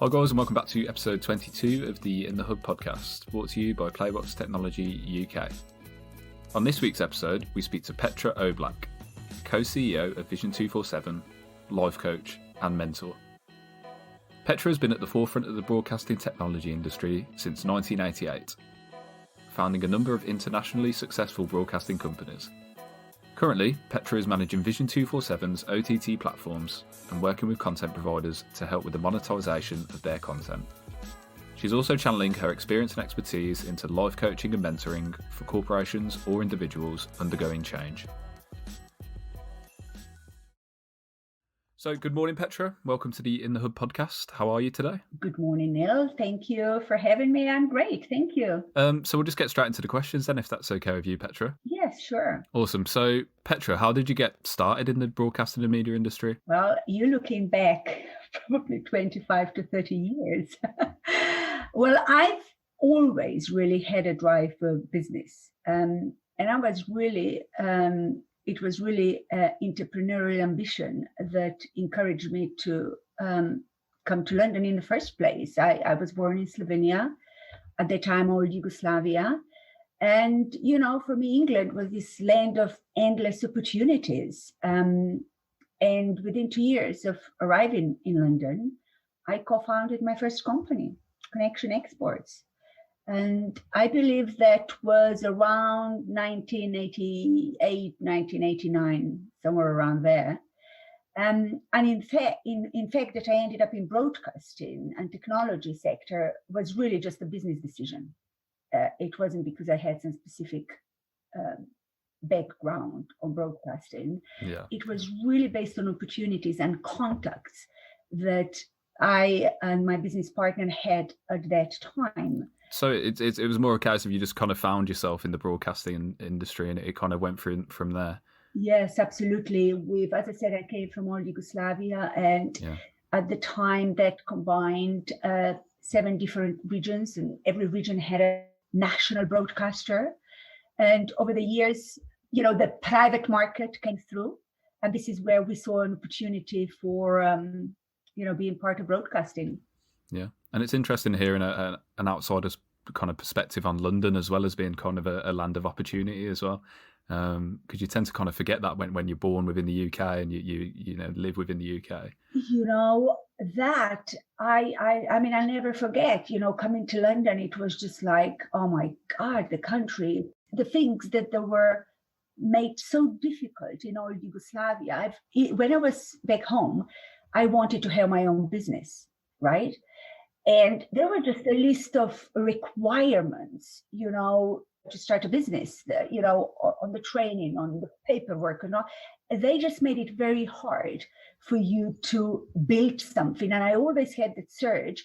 Hi guys, and welcome back to episode 22 of the In the Hub podcast, brought to you by Playbox Technology UK. On this week's episode, we speak to Petra Oblak, co-CEO of Vision 247, life coach and mentor. Petra has been at the forefront of the broadcasting technology industry since 1988, founding a number of internationally successful broadcasting companies. Currently, Petra is managing Vision 247's OTT platforms and working with content providers to help with the monetisation of their content. She's also channeling her experience and expertise into life coaching and mentoring for corporations or individuals undergoing change. So, good morning, Petra. Welcome to the In the Hub podcast. How are you today? Good morning, Neil. Thank you for having me. I'm great. Thank you. So we'll just get straight into the questions then, if that's okay with you, Petra. Yes, sure. Awesome. So, Petra, how did you get started in the broadcasting and media industry? Well, you're looking back probably 25 to 30 years. Well, I've always really had a drive for business. And I was really... it was really entrepreneurial ambition that encouraged me to come to London in the first place. I was born in Slovenia, at the time old Yugoslavia. And, you know, for me, England was this land of endless opportunities. And within 2 years of arriving in London, I co-founded my first company, Connection Exports. And I believe that was around 1988, 1989, somewhere around there. And in fact, that I ended up in broadcasting and technology sector was really just a business decision. It wasn't because I had some specific background on broadcasting. Yeah. It was really based on opportunities and contacts that I and my business partner had at that time. So it was more a case of you just kind of found yourself in the broadcasting industry and it kind of went through from there. Yes, absolutely. As I said, I came from old Yugoslavia, and at the time that combined 7 different regions, and every region had a national broadcaster. And over the years, you know, the private market came through, and this is where we saw an opportunity for, being part of broadcasting. Yeah. And it's interesting hearing an outsider's kind of perspective on London, as well as being kind of a land of opportunity as well. Because you tend to kind of forget that when you're born within the UK and you live within the UK. You know, that I mean, I'll never forget, coming to London, it was just like, oh my God, the country, the things that they were made so difficult in old Yugoslavia. When I was back home, I wanted to have my own business, right? And there were just a list of requirements, to start a business, on the training, on the paperwork and all. They just made it very hard for you to build something. And I always had that surge.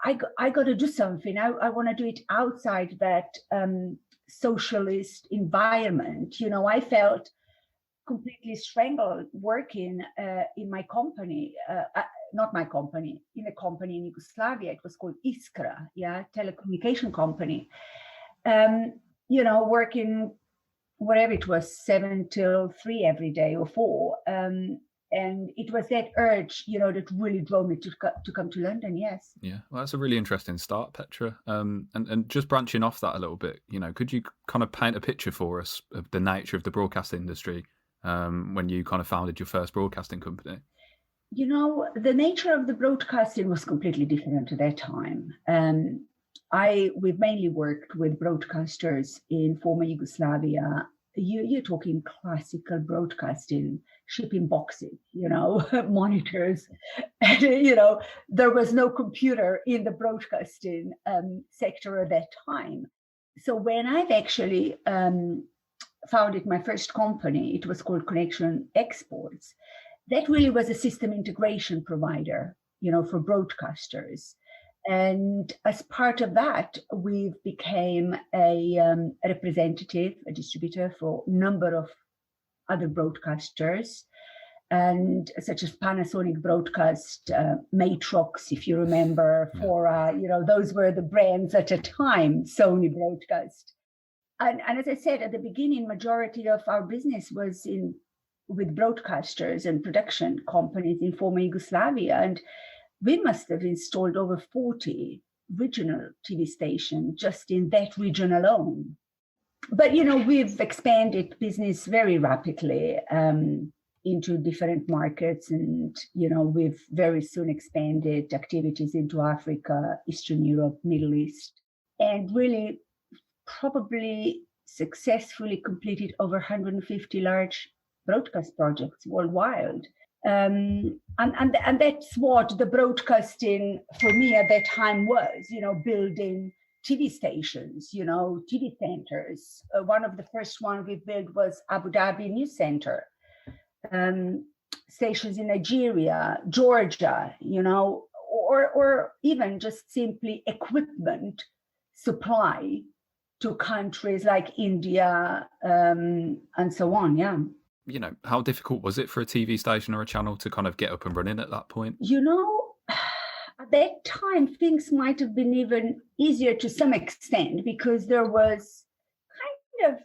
I got to do something. I want to do it outside that socialist environment. I felt completely strangled working in my company, not my company, in a company in Yugoslavia. It was called Iskra, telecommunication company. Working whatever it was, 7 till 3 every day or 4. And it was that urge, that really drove me to come to London. Yes. Yeah. Well, that's a really interesting start, Petra. And just branching off that a little bit, could you kind of paint a picture for us of the nature of the broadcast industry when you kind of founded your first broadcasting company? The nature of the broadcasting was completely different at that time. We've mainly worked with broadcasters in former Yugoslavia. You're talking classical broadcasting, shipping boxes, monitors. And, there was no computer in the broadcasting sector at that time. So when I've actually founded my first company, it was called Connection Exports. That really was a system integration provider, for broadcasters. And as part of that, we became a representative, a distributor for a number of other broadcasters, and such as Panasonic Broadcast, Matrox, if you remember, Fora, those were the brands at a time, Sony Broadcast. And as I said, at the beginning, majority of our business was with broadcasters and production companies in former Yugoslavia. And we must have installed over 40 regional TV stations just in that region alone. But, we've expanded business very rapidly into different markets. And, we've very soon expanded activities into Africa, Eastern Europe, Middle East, and really probably successfully completed over 150 large broadcast projects worldwide. And that's what the broadcasting for me at that time was, building TV stations, TV centers. One of the first ones we built was Abu Dhabi News Center, stations in Nigeria, Georgia, or even just simply equipment supply to countries like India and so on. Yeah. How difficult was it for a TV station or a channel to kind of get up and running at that point? At that time, things might have been even easier to some extent because there was kind of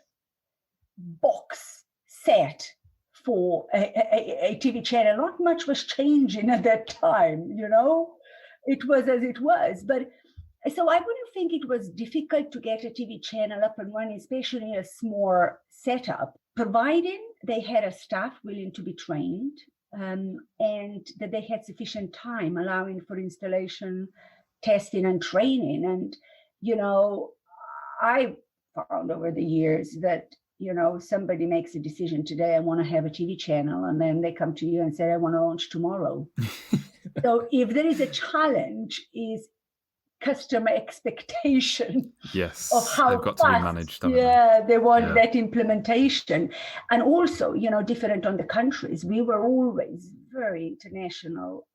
box set for a TV channel. Not much was changing at that time, It was as it was. But so I wouldn't think it was difficult to get a TV channel up and running, especially in a small setup, providing they had a staff willing to be trained and that they had sufficient time allowing for installation, testing and training. And, I found over the years that, somebody makes a decision today, I want to have a TV channel, and then they come to you and say, I want to launch tomorrow. So if there is a challenge, is customer expectation of how they've got fast, to be managed. They want that implementation. And also, different on the countries. We were always very international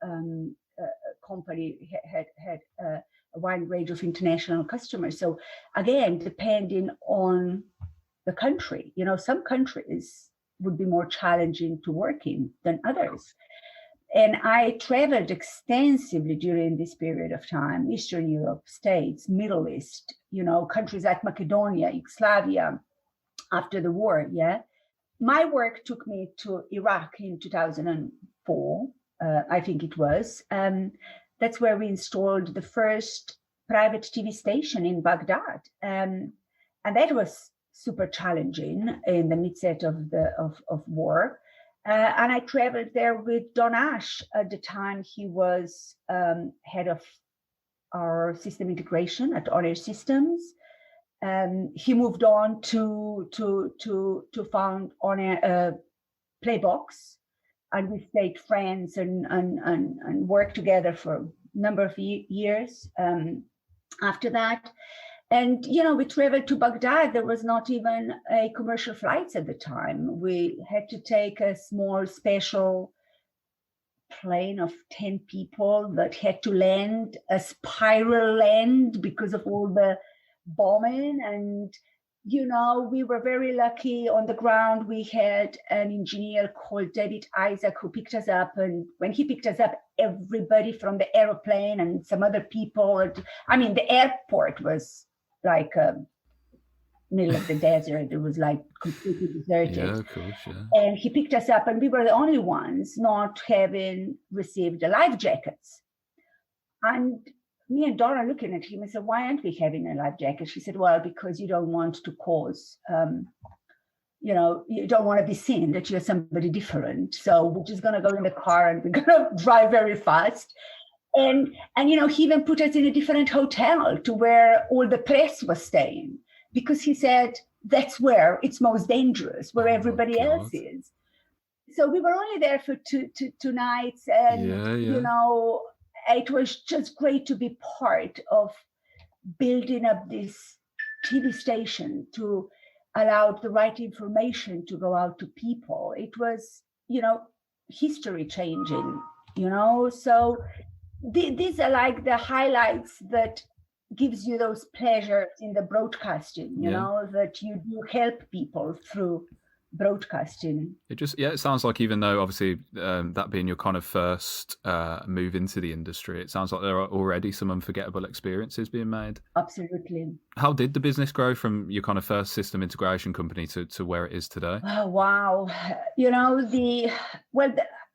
company, had a wide range of international customers. So again, depending on the country, some countries would be more challenging to work in than others. And I traveled extensively during this period of time, Eastern Europe, States, Middle East, countries like Macedonia, Yugoslavia, after the war, My work took me to Iraq in 2004, I think it was. That's where we installed the first private TV station in Baghdad. And that was super challenging in the midst of war. And I traveled there with Don Ash. At the time, he was head of our system integration at Honor Systems. He moved on to found Honor Playbox, and we stayed friends and worked together for a number of years after that. And, we traveled to Baghdad. There was not even a commercial flights at the time. We had to take a small special plane of 10 people that had to land, a spiral land because of all the bombing. And, we were very lucky on the ground. We had an engineer called David Isaac who picked us up. And when he picked us up, everybody from the airplane and some other people, the airport was like middle of the desert. It was like completely deserted. Yeah, of course, yeah. And he picked us up, and we were the only ones not having received the life jackets. And me and Donna looking at him and said, why aren't we having a life jacket? She said, well, because you don't want to cause, you don't want to be seen that you're somebody different. So we're just going to go in the car and we're going to drive very fast. And he even put us in a different hotel to where all the press was staying, because he said that's where it's most dangerous, where everybody else is. So we were only there for two nights, and it was just great to be part of building up this TV station to allow the right information to go out to people. It was, history changing, so these are like the highlights that gives you those pleasures in the broadcasting, that you do help people through broadcasting. It sounds like, even though obviously that being your kind of first move into the industry, it sounds like there are already some unforgettable experiences being made. Absolutely. How did the business grow from your kind of first system integration company to where it is today? Oh, wow.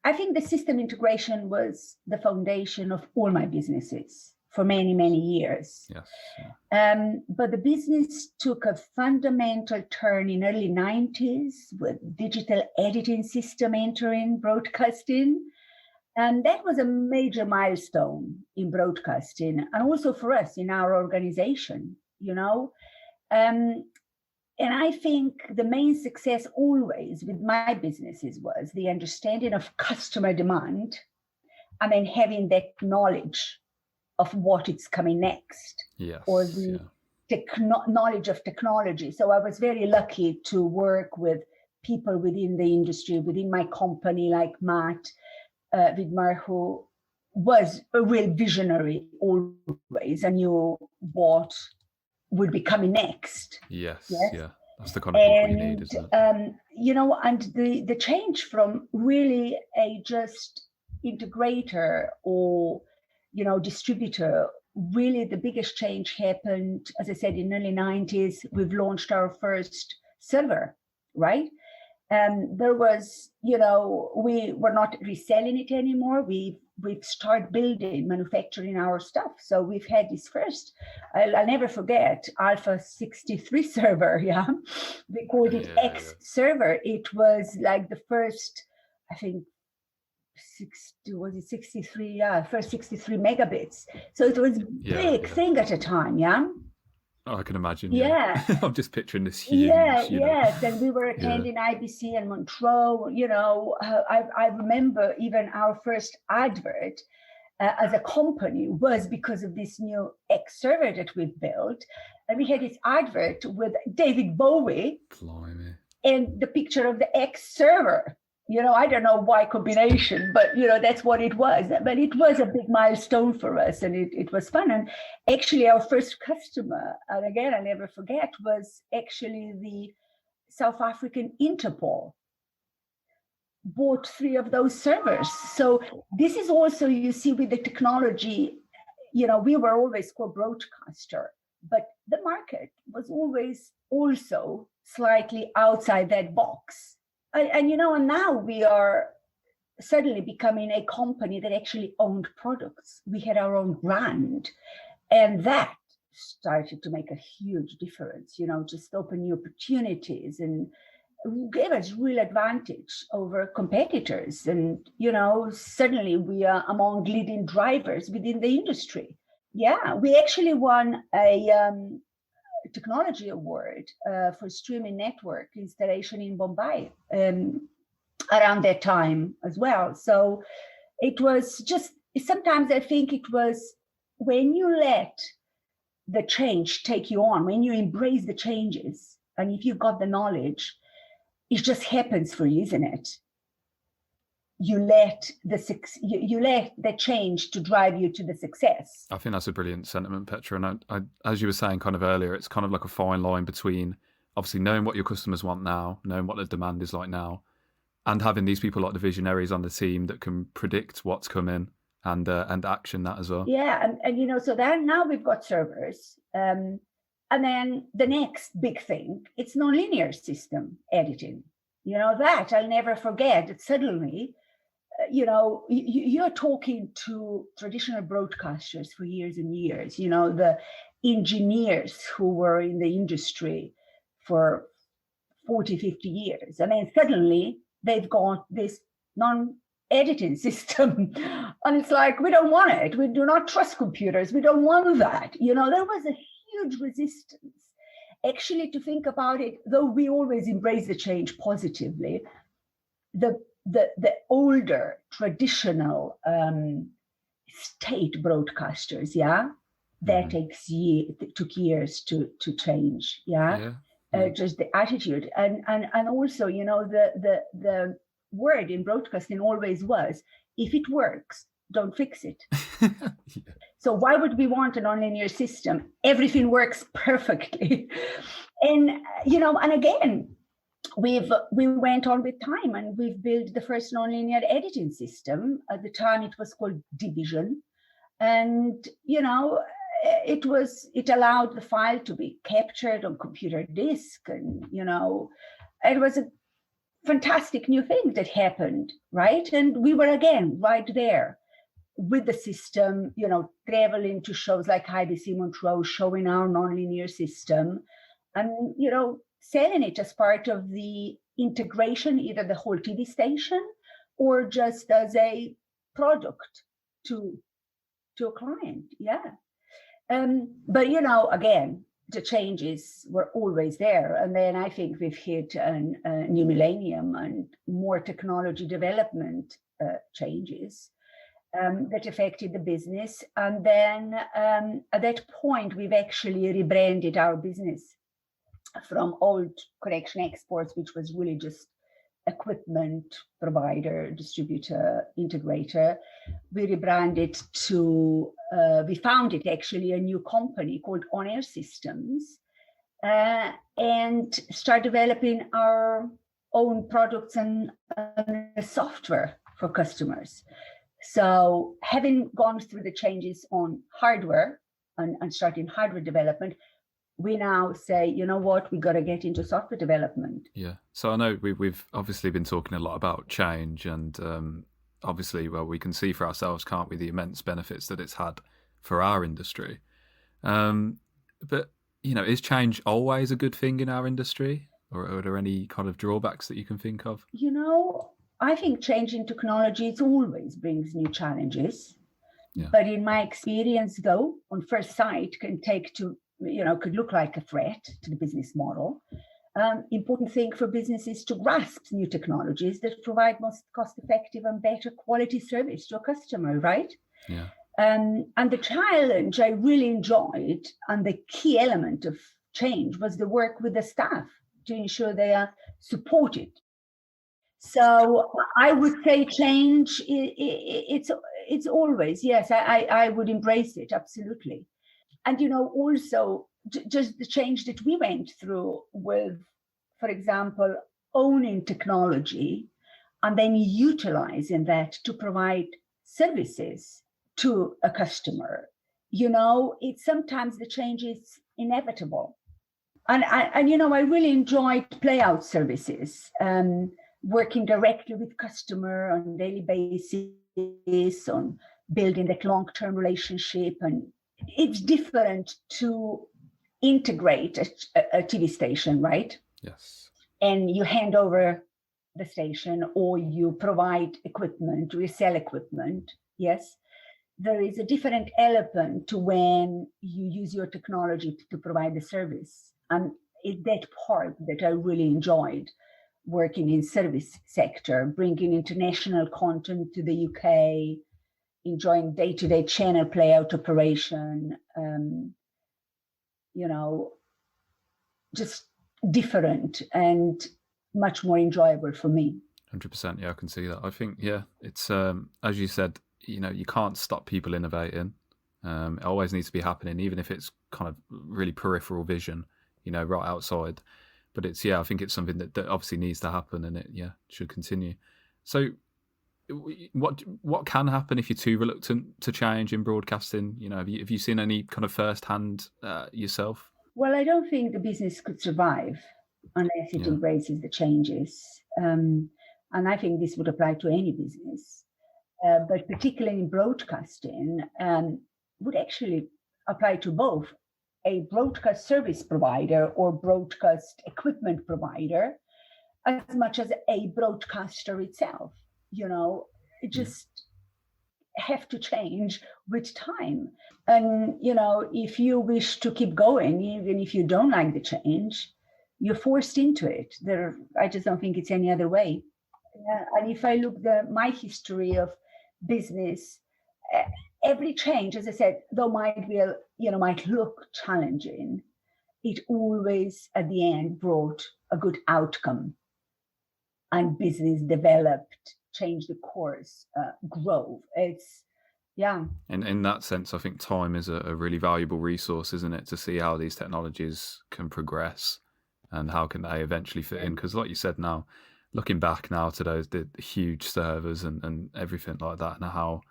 I think the system integration was the foundation of all my businesses for many, many years. Yes. But the business took a fundamental turn in early 90s with digital editing system entering broadcasting. And that was a major milestone in broadcasting and also for us in our organization, And I think the main success always with my businesses was the understanding of customer demand and then having that knowledge of what is coming next, Yes. or the knowledge of technology. So I was very lucky to work with people within the industry, within my company, like Matt Vidmar, who was a real visionary always and knew what would be coming next. Yes. Yeah. That's the kind of people you need, isn't it? And the change from really a just integrator or, distributor, really the biggest change happened, as I said, in the early 90s. We've launched our first server, right? And there was, we were not reselling it anymore. We've started building, manufacturing our stuff. So we've had this first, I'll never forget, Alpha 63 server, We called it X server. It was like the first, I think, 63? First 63 megabits. So it was a big thing at a time, Oh, I can imagine. Yeah. I'm just picturing this huge. Yes. And we were attending IBC and Montreux. I remember even our first advert as a company was because of this new X server that we built. And we had this advert with David Bowie. Blimey. And the picture of the X server. I don't know why combination, but, that's what it was. But it was a big milestone for us, and it was fun. And actually, our first customer, and again, I'll never forget, was actually the South African Interpol. Bought 3 of those servers. So this is also, you see, with the technology, we were always called broadcaster, but the market was always also slightly outside that box. And now we are suddenly becoming a company that actually owned products. We had our own brand, and that started to make a huge difference, just open new opportunities and gave us real advantage over competitors. And, suddenly we are among leading drivers within the industry. Yeah, we actually won a technology award for streaming network installation in Bombay around that time as well. So it was just, sometimes I think it was when you let the change take you on, when you embrace the changes, and if you've got the knowledge, it just happens for you, isn't it? You let the change to drive you to the success. I think that's a brilliant sentiment, Petra. And I, as you were saying kind of earlier, it's kind of like a fine line between obviously knowing what your customers want now, knowing what the demand is like now, and having these people like the visionaries on the team that can predict what's coming and action that as well. Yeah, and so then now we've got servers, and then the next big thing, it's nonlinear system editing. That I'll never forget. That suddenly, you're talking to traditional broadcasters for years and years, the engineers who were in the industry for 40, 50 years. And then suddenly they've got this non-editing system. And it's like, we don't want it. We do not trust computers. We don't want that. There was a huge resistance. Actually, to think about it, though we always embrace the change positively, the older traditional state broadcasters, that took years to change, just the attitude and also the word in broadcasting always was, if it works, don't fix it. So why would we want a nonlinear system? Everything works perfectly, and and again. We went on with time, and we've built the first nonlinear editing system. At the time, it was called Division, and it allowed the file to be captured on computer disk, and it was a fantastic new things that happened, right? And we were again right there with the system, traveling to shows like IBC Montreux, showing our nonlinear system, and selling it as part of the integration, either the whole TV station or just as a product to a client. Yeah. But again, the changes were always there. And then I think we've hit a new millennium and more technology development changes that affected the business. And then at that point, we've actually rebranded our business from old correction exports, which was really just equipment provider, distributor, integrator. We rebranded to, we founded actually a new company called On Air Systems, and start developing our own products and software for customers. So having gone through the changes on hardware and starting hardware development, we now say, you know what, we got to get into software development. Yeah. So I know we've obviously been talking a lot about change, and obviously, well, we can see for ourselves, can't we, the immense benefits that it's had for our industry. But, is change always a good thing in our industry, or are there any kind of drawbacks that you can think of? I think changing technology always brings new challenges. Yeah. But in my experience, though, on first sight, could look like a threat to the business model. Important thing for businesses to grasp new technologies that provide most cost-effective and better quality service to a customer, right? Yeah. And the challenge I really enjoyed, and the key element of change, was the work with the staff to ensure they are supported. So I would say change, it's always, yes, I would embrace it, absolutely. And, also just the change that we went through with, for example, owning technology and then utilizing that to provide services to a customer. It's sometimes the change is inevitable. And I really enjoyed play-out services, working directly with customer on a daily basis, on building that long-term relationship. And it's different to integrate a TV station, right? Yes. And you hand over the station, or you provide equipment, resell equipment. Yes. There is a different element to when you use your technology to provide the service. And it's that part that I really enjoyed, working in service sector, bringing international content to the UK, enjoying day-to-day channel play-out operation, just different and much more enjoyable for me. 100%. Yeah, I can see that. I think, yeah, it's, as you said, you can't stop people innovating. It always needs to be happening, even if it's kind of really peripheral vision, right outside. But it's, I think it's something that obviously needs to happen, and it, should continue. So what can happen if you're too reluctant to change in broadcasting? Have you seen any kind of first-hand yourself? Well, I don't think the business could survive unless it embraces the changes. And I think this would apply to any business. But particularly in broadcasting, would actually apply to both a broadcast service provider or broadcast equipment provider, as much as a broadcaster itself. It just have to change with time. And, if you wish to keep going, even if you don't like the change, you're forced into it. I just don't think it's any other way. And if I look at my history of business, every change, as I said, though might look challenging, it always at the end brought a good outcome, and business developed, changed the course, grow. It's And in that sense, I think time is a really valuable resource, isn't it, to see how these technologies can progress and how can they eventually fit in. Because like you said, now looking back now to the huge servers and everything like that, and how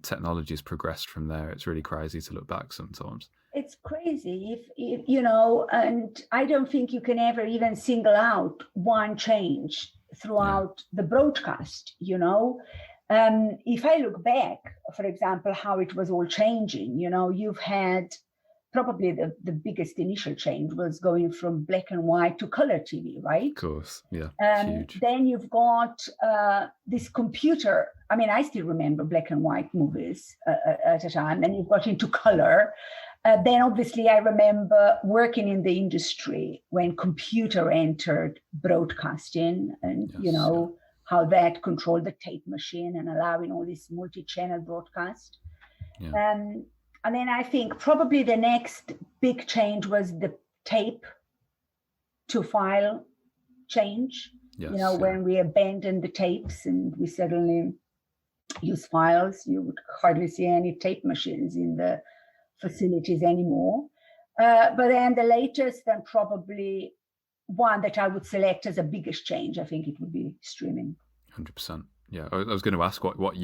technology has progressed from there, it's really crazy to look back sometimes. It's crazy if and I don't think you can ever even single out one change throughout the broadcast. If I look back, for example, how it was all changing, you've had probably the biggest initial change was going from black and white to color TV, right? Of course, yeah, huge. Then you've got this computer. I mean, I still remember black and white movies at a time. Then you've got into color. Then obviously I remember working in the industry when computer entered broadcasting and, how that controlled the tape machine and allowing all this multi-channel broadcast. Yeah. And then I think probably the next big change was the tape to file change. Yes, when we abandoned the tapes and we suddenly use files, you would hardly see any tape machines in the facilities anymore. But then the latest and probably one that I would select as a biggest change, I think it would be streaming. 100%. Yeah, I was going to ask what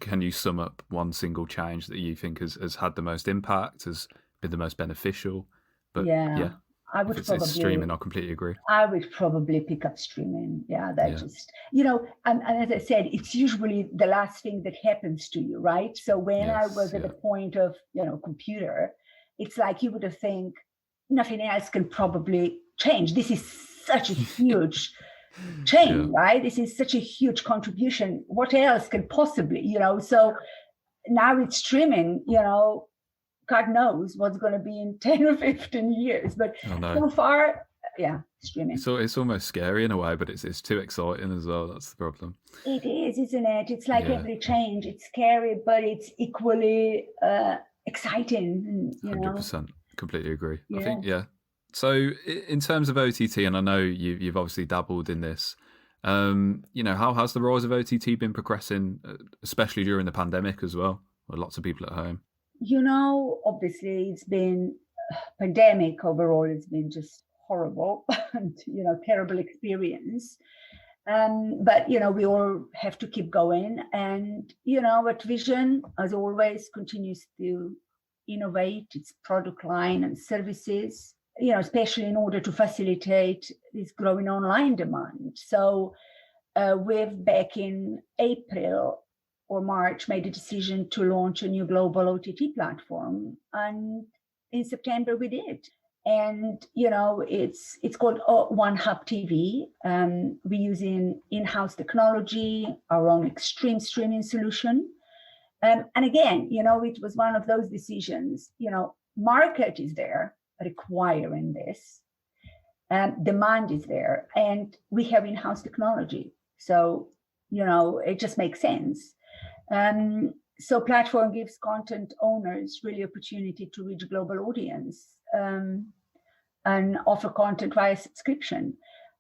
can you sum up one single change that you think has had the most impact, has been the most beneficial? But yeah. I would probably streaming. I completely agree. I would probably pick up streaming. Just and as I said, it's usually the last thing that happens to you, right? So when I was at the point of computer, it's like you would have think nothing else can probably change. This is such a huge change, right? This is such a huge contribution. What else can possibly, So now it's streaming. God knows what's going to be in 10 or 15 years. But so far, streaming. So it's almost scary in a way, but it's too exciting as well. That's the problem. It is, isn't it? It's like every change. It's scary, but it's equally exciting. 100%. Completely agree. Yeah. I think, So in terms of OTT, and I know you've obviously dabbled in this, how has the rise of OTT been progressing, especially during the pandemic as well, with lots of people at home? Obviously it's been pandemic overall. It's been just horrible and, terrible experience. But, we all have to keep going. And, at Vision, as always, continues to innovate its product line and services, especially in order to facilitate this growing online demand. So we've back in April or March made a decision to launch a new global OTT platform. And in September we did. And, it's called One Hub TV. We're using in-house technology, our own extreme streaming solution. And again, it was one of those decisions, market is there requiring this, demand is there, and we have in-house technology. So, it just makes sense. So platform gives content owners really opportunity to reach global audience and offer content via subscription.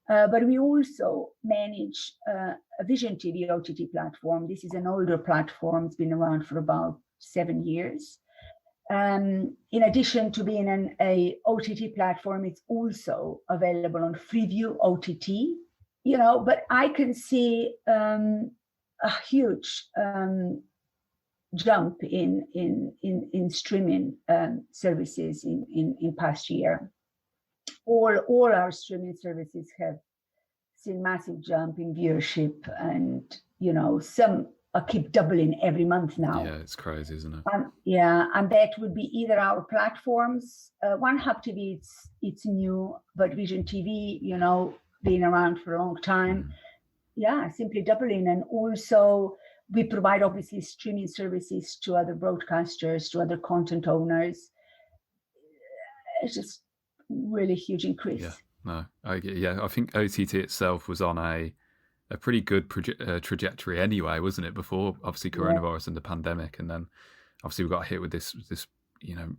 But we also manage a Vision TV OTT platform. This is an older platform. It's been around for about 7 years. In addition to being an OTT platform, it's also available on Freeview OTT. But I can see a huge jump in streaming services in past year. All our streaming services have seen massive jump in viewership, and some keep doubling every month now. Yeah, it's crazy, isn't it? And that would be either our platforms. One Hub TV, it's new, but Vision TV, being around for a long time. Simply doubling. And also we provide obviously streaming services to other broadcasters, to other content owners. It's just really huge increase. I think OTT itself was on a pretty good trajectory anyway, wasn't it, before obviously coronavirus and the pandemic, and then obviously we got hit with this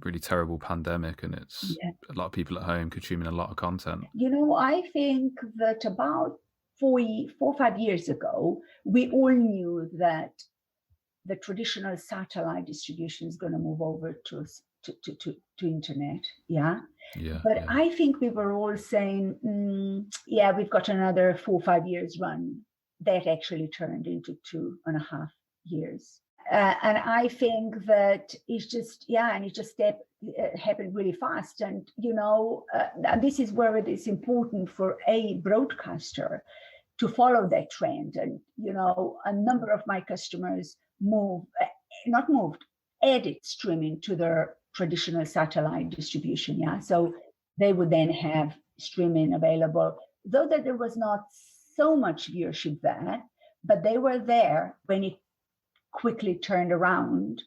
really terrible pandemic, and it's a lot of people at home consuming a lot of content. I think that about 4 or 5 years ago, we all knew that the traditional satellite distribution is going to move over to internet. But I think we were all saying, we've got another 4 or 5 years run. That actually turned into 2.5 years. And I think that it's just, and it just happened really fast. And, and this is where it is important for a broadcaster to follow that trend. And, a number of my customers added streaming to their traditional satellite distribution. Yeah. So they would then have streaming available, though that there was not so much viewership there, but they were there when it quickly turned around,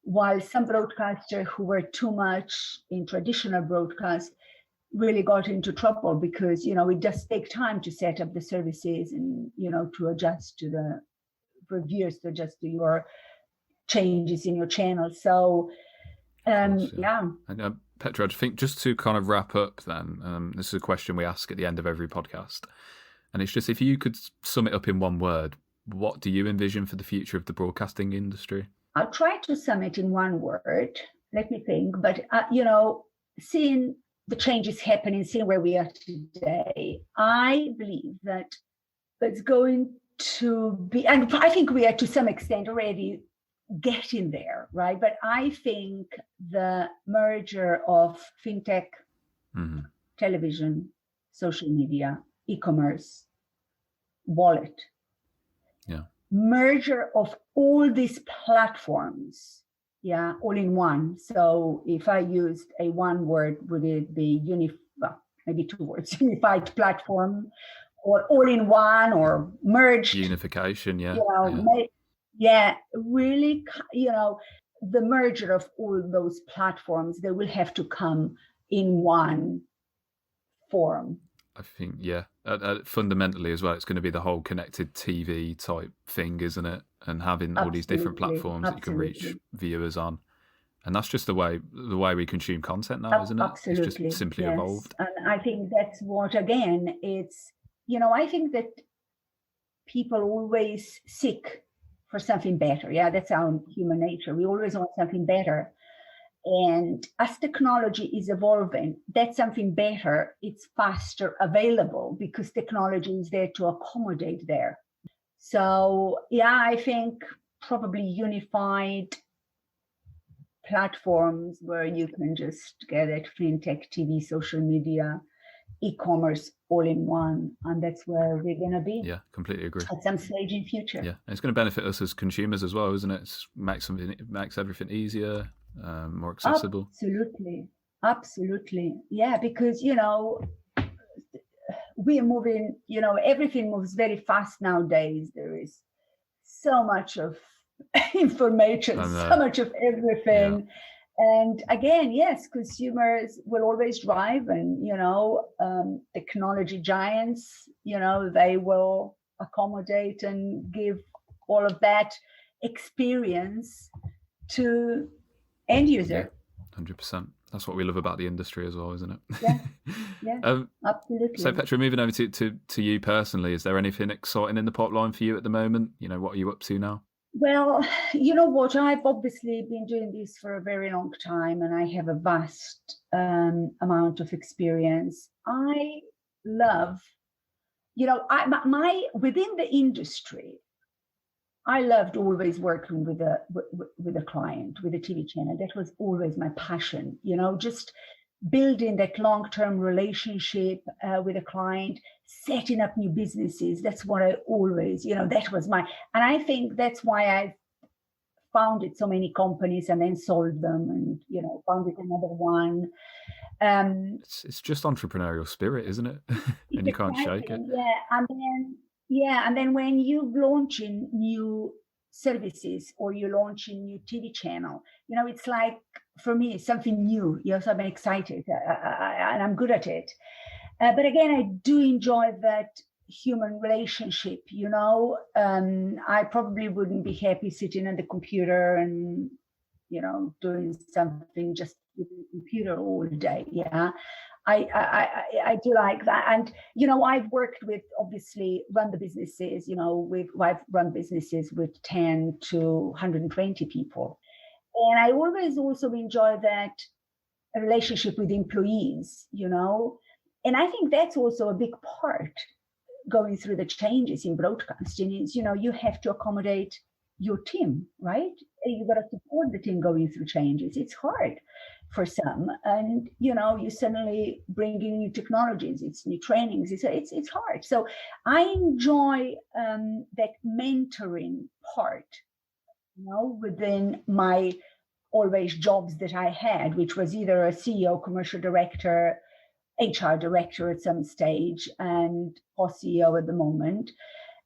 while some broadcasters who were too much in traditional broadcast really got into trouble because, it does take time to set up the services and, to adjust for viewers to adjust to your changes in your channel. So, And Petra, I think just to kind of wrap up then, this is a question we ask at the end of every podcast. And it's just, if you could sum it up in one word, what do you envision for the future of the broadcasting industry? I'll try to sum it in one word. Let me think. But, seeing the changes happening, seeing where we are today, I believe that it's going to be, and I think we are to some extent already getting there, right? But I think the merger of fintech, television, social media, e-commerce, wallet, merger of all these platforms, all in one. So if I used a one word, would it be maybe two words, unified platform, or all in one, or merged? Unification, really, the merger of all those platforms, they will have to come in one form. I think, fundamentally as well, it's going to be the whole connected TV type thing, isn't it? And having all these different platforms that you can reach viewers on. And that's just the way we consume content now, isn't it? Absolutely. It's just simply evolved. And I think that's what, again, it's, I think that people always seek for something better. Yeah, that's our human nature. We always want something better. And as technology is evolving, that's something better. It's faster available because technology is there to accommodate there. So, I think probably unified platforms where you can just get it, fintech, TV, social media, e-commerce, all in one, and that's where we're going to be. Yeah, completely agree. At some stage in future. Yeah, and it's going to benefit us as consumers as well, isn't it? It makes everything easier, more accessible. Absolutely. Yeah, because we are moving. Everything moves very fast nowadays. There is so much of information, so much of everything. Yeah. And again, yes, consumers will always drive, and technology giants, they will accommodate and give all of that experience to end user. 100%. That's what we love about the industry as well, isn't it? Yeah, absolutely. So Petra, moving over to you personally, is there anything exciting in the pipeline for you at the moment? What are you up to now? Well, you know what? I've obviously been doing this for a very long time, and I have a vast amount of experience. I love, within the industry, I loved always working with a client, with a TV channel. That was always my passion, just building that long-term relationship with a client, setting up new businesses. That's what I always, that was and I think that's why I founded so many companies and then sold them and, founded another one. It's just entrepreneurial spirit, isn't it? And you can't shake it. And then when you launching new services or you launch a new TV channel, it's like, for me, it's something new. So I'm excited and I'm good at it. But again, I do enjoy that human relationship. I probably wouldn't be happy sitting at the computer and, doing something just with the computer all day. Yeah. I do like that. And, I've worked with, obviously, run the businesses, I've run businesses with 10 to 120 people. And I always also enjoy that relationship with employees, And I think that's also a big part going through the changes in broadcasting is, you have to accommodate your team, right? You got to support the team going through changes. It's hard for some, and you suddenly bring in new technologies, it's new trainings, it's hard. So I enjoy that mentoring part, within my always jobs that I had, which was either a CEO, commercial director, HR director at some stage, and CEO at the moment.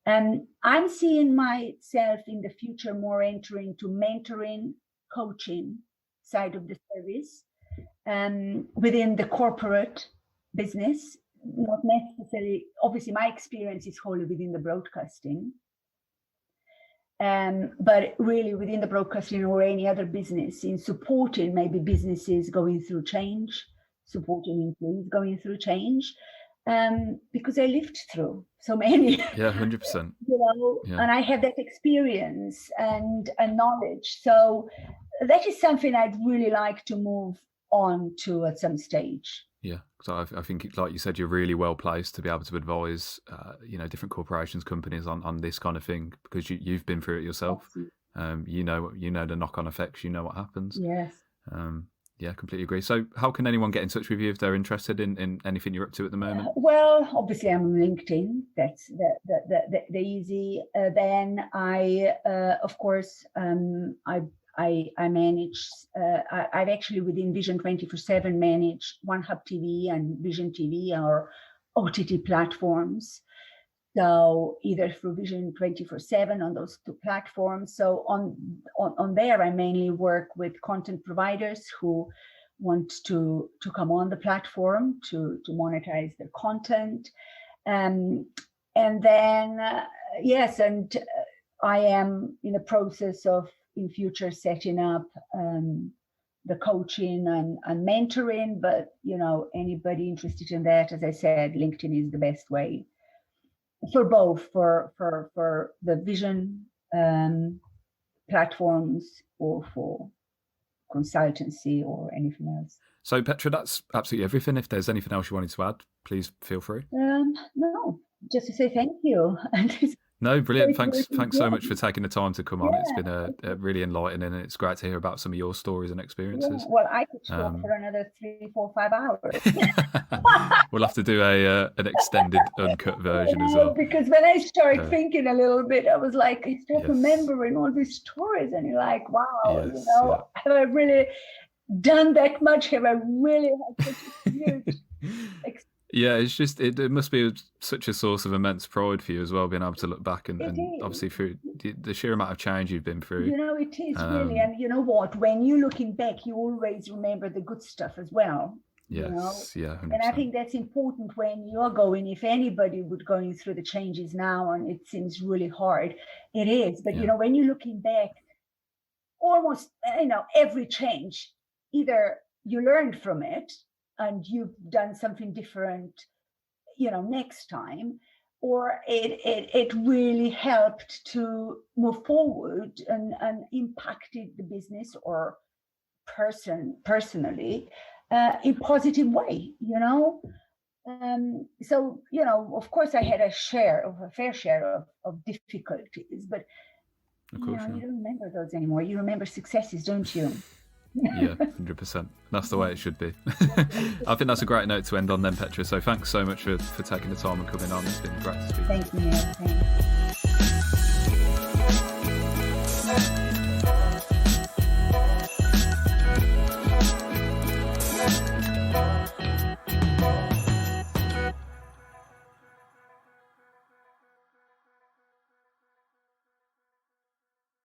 And I'm seeing myself in the future more entering to mentoring, coaching side of the service, within the corporate business, not necessarily, obviously my experience is wholly within the broadcasting, but really within the broadcasting or any other business, in supporting maybe businesses going through change, supporting employees going through change, because I lived through so many. Yeah, 100%. And I have that experience and knowledge. So that is something I'd really like to move on to at some stage. Yeah, so I think, like you said, you're really well placed to be able to advise, different corporations, companies on this kind of thing, because you've been through it yourself. You know the knock-on effects. You know what happens. Yes. Yeah, completely agree. So, how can anyone get in touch with you if they're interested in anything you're up to at the moment? Well, obviously, I'm on LinkedIn. That's the easy. Then I, of course, I manage, I've actually with Envision 24/7 managed One Hub TV and Vision TV, our OTT platforms. So either through Vision 24/7 on those two platforms. So on there, I mainly work with content providers who want to come on the platform to monetize their content. And then, yes, and I am in the process of, in future, setting up the coaching and mentoring, but anybody interested in that, as I said, LinkedIn is the best way for both, for the Vision platforms or for consultancy or anything else. So Petra, that's absolutely everything. If there's anything else you wanted to add, please feel free. No, just to say thank you. No, brilliant. Thanks so much for taking the time to come on. It's been a really enlightening, and it's great to hear about some of your stories and experiences. Yeah, well, I could talk for another 3, 4, 5 hours. We'll have to do an extended uncut version as well. Because when I started thinking a little bit, I was like, I start remembering all these stories, and you're like, wow, have I really done that much? Have I really had such a huge experience? Yeah, it's just, it must be such a source of immense pride for you as well, being able to look back and obviously through the sheer amount of change you've been through. It is really, and you know what, when you're looking back, you always remember the good stuff as well. Yes, yeah, 100%. And I think that's important when you're going, if anybody would going through the changes now, and it seems really hard, it is. But, when you're looking back, almost, every change, either you learned from it, and you've done something different, next time, or it really helped to move forward and impacted the business or personally in positive way, So, of course I had a fair share of difficulties, but of course, you don't remember those anymore. You remember successes, don't you? Yeah, 100%. That's the way it should be. I think that's a great note to end on then, Petra. So thanks so much for taking the time and coming on. It's been great to speak. Thank you. Thanks.